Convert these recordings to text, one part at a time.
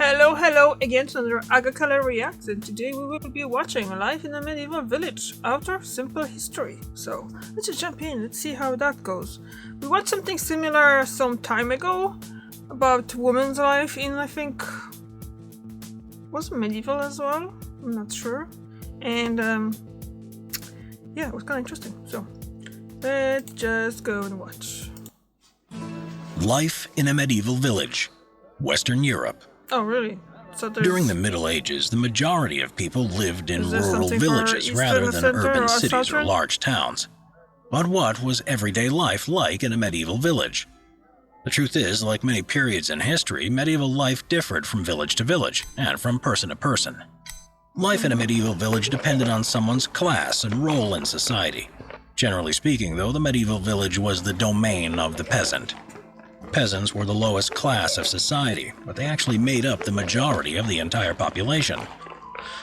Hello again to another Agakala Reacts, and today we will be watching Life in a Medieval Village after Simple History. So let's just jump in, let's see how that goes. We watched something similar some time ago about women's life in, I think, was it medieval as well? I'm not sure. And yeah, it was kind of interesting. So let's just go and watch. Life in a Medieval Village, Western Europe. Oh, really? So During the Middle Ages, the majority of people lived in rural villages rather than urban cities or large towns. But what was everyday life like in a medieval village? The truth is, like many periods in history, medieval life differed from village to village and from person to person. Life in a medieval village depended on someone's class and role in society. Generally speaking, though, the medieval village was the domain of the peasant. Peasants were the lowest class of society, but they actually made up the majority of the entire population.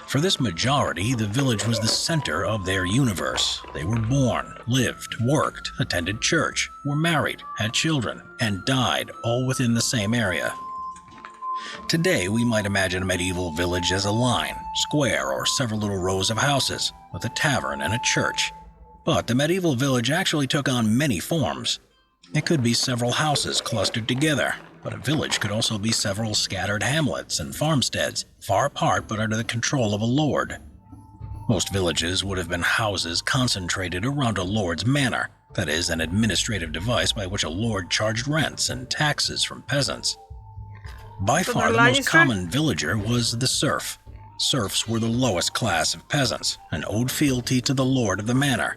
For this majority, the village was the center of their universe. They were born, lived, worked, attended church, were married, had children, and died all within the same area. Today, we might imagine a medieval village as a line, square, or several little rows of houses, with a tavern and a church. But the medieval village actually took on many forms. It could be several houses clustered together, but a village could also be several scattered hamlets and farmsteads, far apart but under the control of a lord. Most villages would have been houses concentrated around a lord's manor, that is, an administrative device by which a lord charged rents and taxes from peasants. By far, the most common villager was the serf. Serfs were the lowest class of peasants, and owed fealty to the lord of the manor.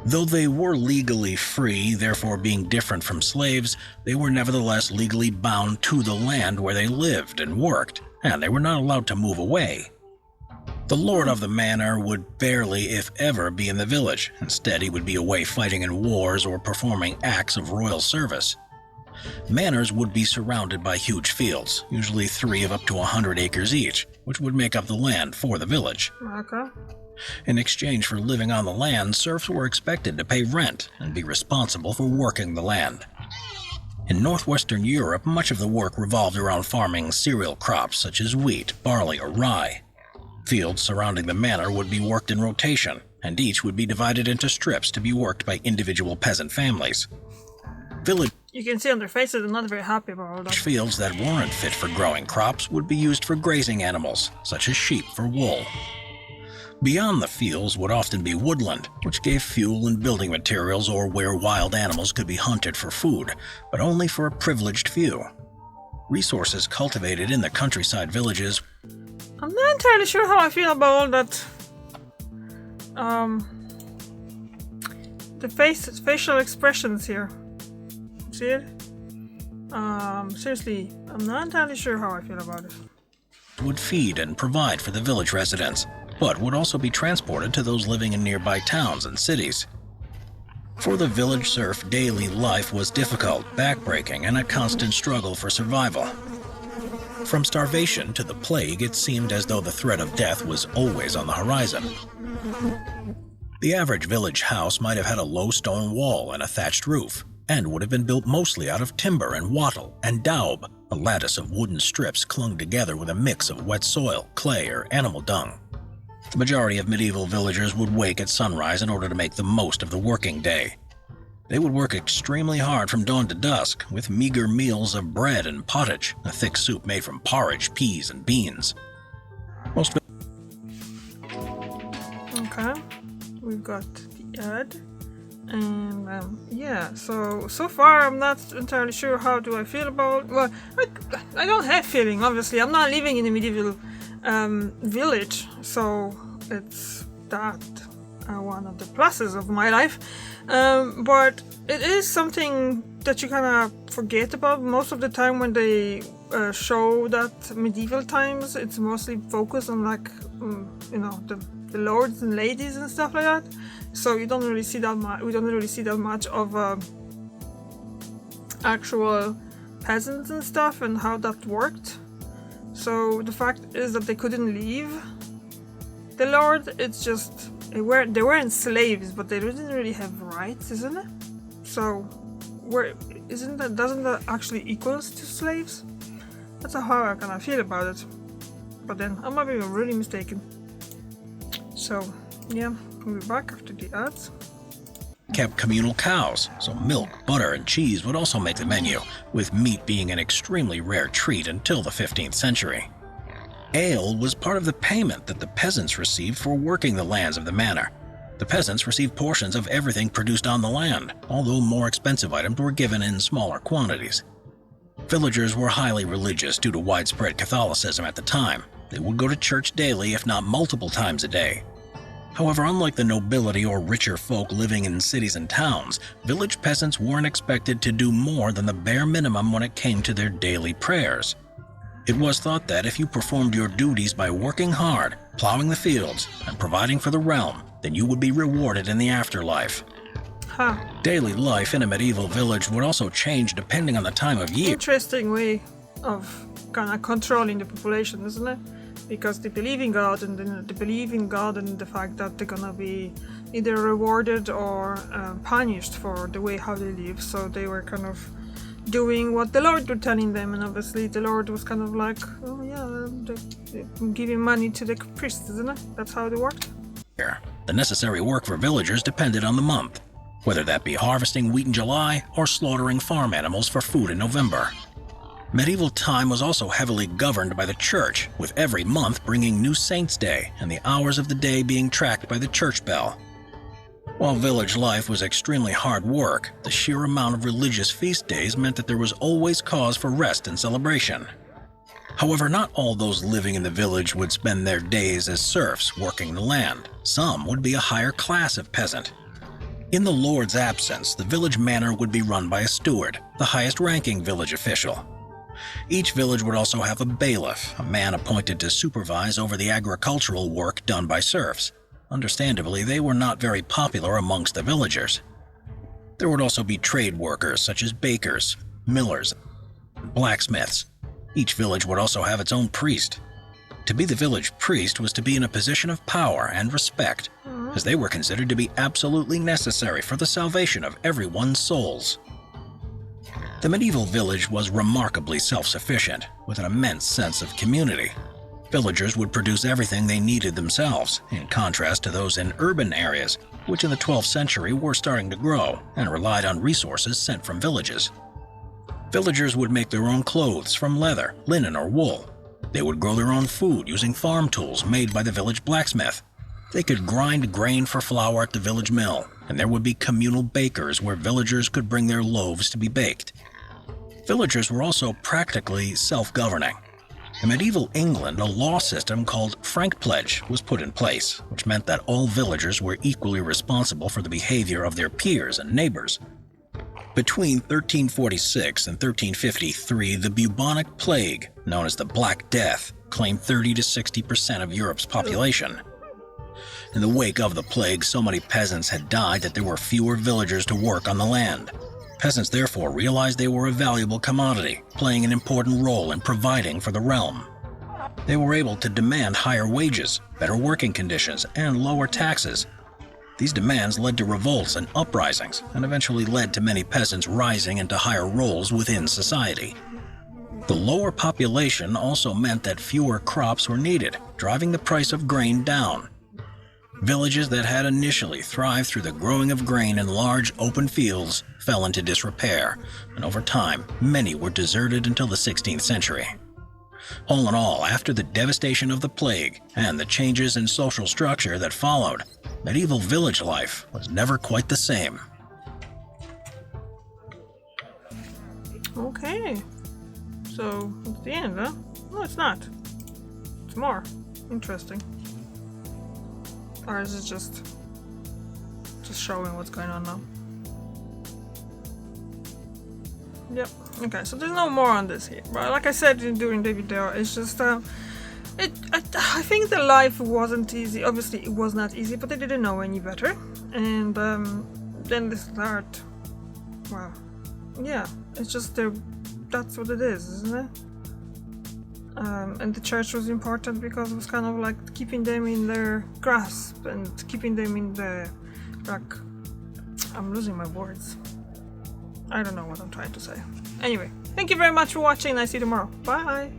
Though they were legally free, therefore being different from slaves, they were nevertheless legally bound to the land where they lived and worked, and they were not allowed to move away. The lord of the manor would barely, if ever, be in the village. Instead, he would be away fighting in wars or performing acts of royal service. Manors would be surrounded by huge fields, usually 3 of up to 100 acres each, which would make up the land for the village. Okay. In exchange for living on the land, serfs were expected to pay rent and be responsible for working the land. In northwestern Europe, much of the work revolved around farming cereal crops such as wheat, barley, or rye. Fields surrounding the manor would be worked in rotation, and each would be divided into strips to be worked by individual peasant families. You can see on their faces they're not very happy about all that. Fields that weren't fit for growing crops would be used for grazing animals, such as sheep for wool. Beyond the fields would often be woodland, which gave fuel and building materials or where wild animals could be hunted for food, but only for a privileged few. Resources cultivated in the countryside villages. I'm not entirely sure how I feel about all that. The facial expressions here. See it? Seriously, I'm not entirely sure how I feel about it. Would feed and provide for the village residents, but would also be transported to those living in nearby towns and cities. For the village serf, daily life was difficult, backbreaking, and a constant struggle for survival. From starvation to the plague, it seemed as though the threat of death was always on the horizon. The average village house might have had a low stone wall and a thatched roof, and would have been built mostly out of timber and wattle and daub, a lattice of wooden strips clung together with a mix of wet soil, clay, or animal dung. The majority of medieval villagers would wake at sunrise in order to make the most of the working day. They would work extremely hard from dawn to dusk, with meager meals of bread and pottage, a thick soup made from porridge, peas, and beans. Okay, we've got the ad, and yeah, so far I'm not entirely sure how do I feel about. Well, I don't have feeling. Obviously, I'm not living in a medieval village, so it's that one of the pluses of my life. But it is something that you kind of forget about most of the time when they show that medieval times. It's mostly focused on like the lords and ladies and stuff like that. So you don't really see that much. We don't really see that much of actual peasants and stuff and how that worked. So the fact is that they couldn't leave the lord. It's just they weren't slaves, but they didn't really have rights, isn't it? So doesn't that actually equals to slaves? That's how I kind of feel about it. But then I might be really mistaken. So yeah, we'll be back after the ads. Kept communal cows, so milk, butter, and cheese would also make the menu, with meat being an extremely rare treat until the 15th century. Ale was part of the payment that the peasants received for working the lands of the manor. The peasants received portions of everything produced on the land, although more expensive items were given in smaller quantities. Villagers were highly religious due to widespread Catholicism at the time. They would go to church daily, if not multiple times a day. However, unlike the nobility or richer folk living in cities and towns, village peasants weren't expected to do more than the bare minimum when it came to their daily prayers. It was thought that if you performed your duties by working hard, plowing the fields, and providing for the realm, then you would be rewarded in the afterlife. Huh. Daily life in a medieval village would also change depending on the time of year. Interesting way of kind of controlling the population, isn't it? Because they believe in God, and then they believe in God and the fact that they're gonna be either rewarded or punished for the way how they live. So they were kind of doing what the Lord was telling them, and obviously the Lord was kind of like, oh yeah, they're giving money to the priests, isn't it? That's how they worked. The necessary work for villagers depended on the month, whether that be harvesting wheat in July or slaughtering farm animals for food in November. Medieval time was also heavily governed by the church, with every month bringing New Saints' Day and the hours of the day being tracked by the church bell. While village life was extremely hard work, the sheer amount of religious feast days meant that there was always cause for rest and celebration. However, not all those living in the village would spend their days as serfs working the land. Some would be a higher class of peasant. In the lord's absence, the village manor would be run by a steward, the highest-ranking village official. Each village would also have a bailiff, a man appointed to supervise over the agricultural work done by serfs. Understandably, they were not very popular amongst the villagers. There would also be trade workers such as bakers, millers, and blacksmiths. Each village would also have its own priest. To be the village priest was to be in a position of power and respect, as they were considered to be absolutely necessary for the salvation of everyone's souls. The medieval village was remarkably self-sufficient, with an immense sense of community. Villagers would produce everything they needed themselves, in contrast to those in urban areas, which in the 12th century were starting to grow and relied on resources sent from villages. Villagers would make their own clothes from leather, linen, or wool. They would grow their own food using farm tools made by the village blacksmith. They could grind grain for flour at the village mill, and there would be communal bakers where villagers could bring their loaves to be baked. Villagers were also practically self-governing. In medieval England, a law system called Frank Pledge was put in place, which meant that all villagers were equally responsible for the behavior of their peers and neighbors. Between 1346 and 1353, the bubonic plague, known as the Black Death, claimed 30 to 60% of Europe's population. In the wake of the plague, so many peasants had died that there were fewer villagers to work on the land. Peasants therefore realized they were a valuable commodity, playing an important role in providing for the realm. They were able to demand higher wages, better working conditions, and lower taxes. These demands led to revolts and uprisings, and eventually led to many peasants rising into higher roles within society. The lower population also meant that fewer crops were needed, driving the price of grain down. Villages that had initially thrived through the growing of grain in large open fields fell into disrepair, and over time, many were deserted until the 16th century. All in all, after the devastation of the plague and the changes in social structure that followed, medieval village life was never quite the same. Okay, so it's the end, huh? No, it's not. It's more interesting. Or is it just showing what's going on now? Yep. Okay, so there's no more on this here. But like I said during the video, it's just I think the life wasn't easy. Obviously, it was not easy, but they didn't know any better. And then they start. Well, yeah, it's just that's what it is, isn't it? And the church was important because it was kind of like keeping them in their grasp and keeping them in the, like, I'm losing my words. I don't know what I'm trying to say. Anyway, thank you very much for watching, and I see you tomorrow. Bye!